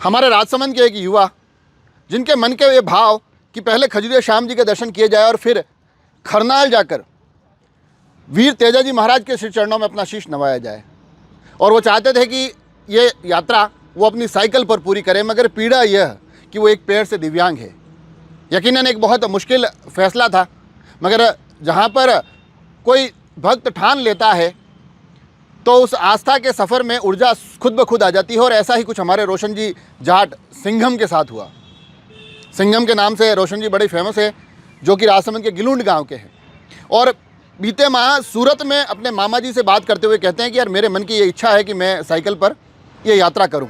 हमारे राजसमंद के एक युवा जिनके मन के ये भाव कि पहले खजुरिया श्याम जी के दर्शन किए जाए और फिर खरनाल जाकर वीर तेजाजी महाराज के श्री चरणों में अपना शीश नवाया जाए, और वो चाहते थे कि ये यात्रा वो अपनी साइकिल पर पूरी करें, मगर पीड़ा यह कि वो एक पैर से दिव्यांग है। यकीनन एक बहुत मुश्किल फैसला था, मगर जहाँ पर कोई भक्त ठान लेता है तो उस आस्था के सफ़र में ऊर्जा खुद ब खुद आ जाती है। और ऐसा ही कुछ हमारे रोशन जी जाट सिंघम के साथ हुआ। सिंघम के नाम से रोशन जी बड़े फेमस है, जो कि राजसमंद के गिलुंड गांव के हैं। और बीते माह सूरत में अपने मामा जी से बात करते हुए कहते हैं कि यार मेरे मन की ये इच्छा है कि मैं साइकिल पर ये यात्रा करूं।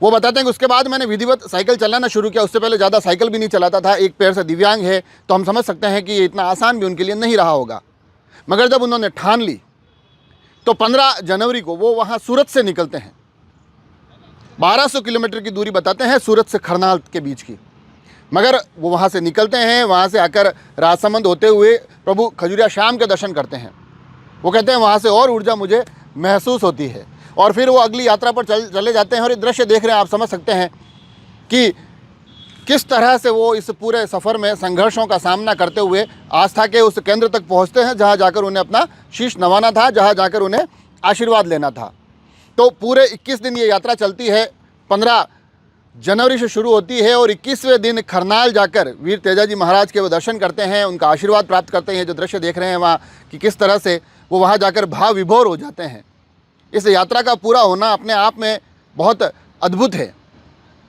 वो बताते हैं कि उसके बाद मैंने विधिवत साइकिल चलाना शुरू किया। उससे पहले ज़्यादा साइकिल भी नहीं चलाता था। एक पैर से दिव्यांग है तो हम समझ सकते हैं कि ये इतना आसान भी उनके लिए नहीं रहा होगा। मगर जब उन्होंने ठान ली तो 15 जनवरी को वो वहाँ सूरत से निकलते हैं। 1200 किलोमीटर की दूरी बताते हैं सूरत से खरनाल के बीच की। मगर वो वहाँ से निकलते हैं, वहाँ से आकर राजसमंद होते हुए प्रभु खजुरिया श्याम के दर्शन करते हैं। वो कहते हैं वहाँ से और ऊर्जा मुझे महसूस होती है। और फिर वो अगली यात्रा पर चले जाते हैं। और ये दृश्य देख रहे हैं, आप समझ सकते हैं कि किस तरह से वो इस पूरे सफ़र में संघर्षों का सामना करते हुए आस्था के उस केंद्र तक पहुंचते हैं जहां जाकर उन्हें अपना शीश नवाना था, जहां जाकर उन्हें आशीर्वाद लेना था। तो पूरे 21 दिन ये यात्रा चलती है। 15 जनवरी से शुरू होती है और 21वें दिन खरनाल जाकर वीर तेजाजी महाराज के वो दर्शन करते हैं, उनका आशीर्वाद प्राप्त करते हैं। जो दृश्य देख रहे हैं वहाँ कि किस तरह से वो वहाँ जाकर भाव विभोर हो जाते हैं। इस यात्रा का पूरा होना अपने आप में बहुत अद्भुत है,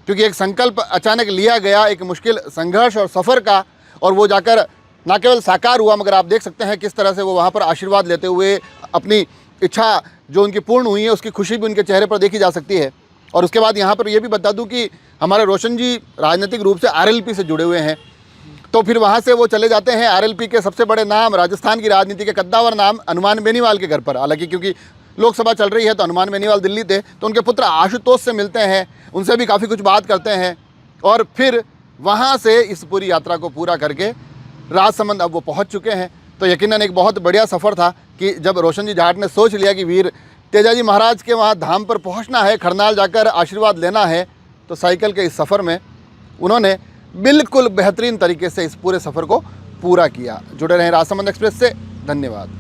क्योंकि एक संकल्प अचानक लिया गया, एक मुश्किल संघर्ष और सफ़र का, और वो जाकर न केवल साकार हुआ मगर आप देख सकते हैं किस तरह से वो वहाँ पर आशीर्वाद लेते हुए अपनी इच्छा जो उनकी पूर्ण हुई है उसकी खुशी भी उनके चेहरे पर देखी जा सकती है। और उसके बाद यहाँ पर ये भी बता दूँ कि हमारे रोशन जी राजनीतिक रूप से आरएलपी से जुड़े हुए हैं। तो फिर वहाँ से वो चले जाते हैं आरएलपी के सबसे बड़े नाम, राजस्थान की राजनीति के कद्दावर नाम हनुमान बेनीवाल के घर पर। हालांकि क्योंकि लोकसभा चल रही है तो हनुमान बेनीवाल दिल्ली थे, तो उनके पुत्र आशुतोष से मिलते हैं, उनसे भी काफ़ी कुछ बात करते हैं। और फिर वहाँ से इस पूरी यात्रा को पूरा करके राजसमंद अब वो पहुँच चुके हैं। तो यकीनन एक बहुत बढ़िया सफ़र था कि जब रोशन जी जाट ने सोच लिया कि वीर तेजाजी महाराज के वहाँ धाम पर पहुँचना है, खरनाल जाकर आशीर्वाद लेना है, तो साइकिल के इस सफ़र में उन्होंने बिल्कुल बेहतरीन तरीके से इस पूरे सफ़र को पूरा किया। जुड़े रहें राजसमंद एक्सप्रेस से। धन्यवाद।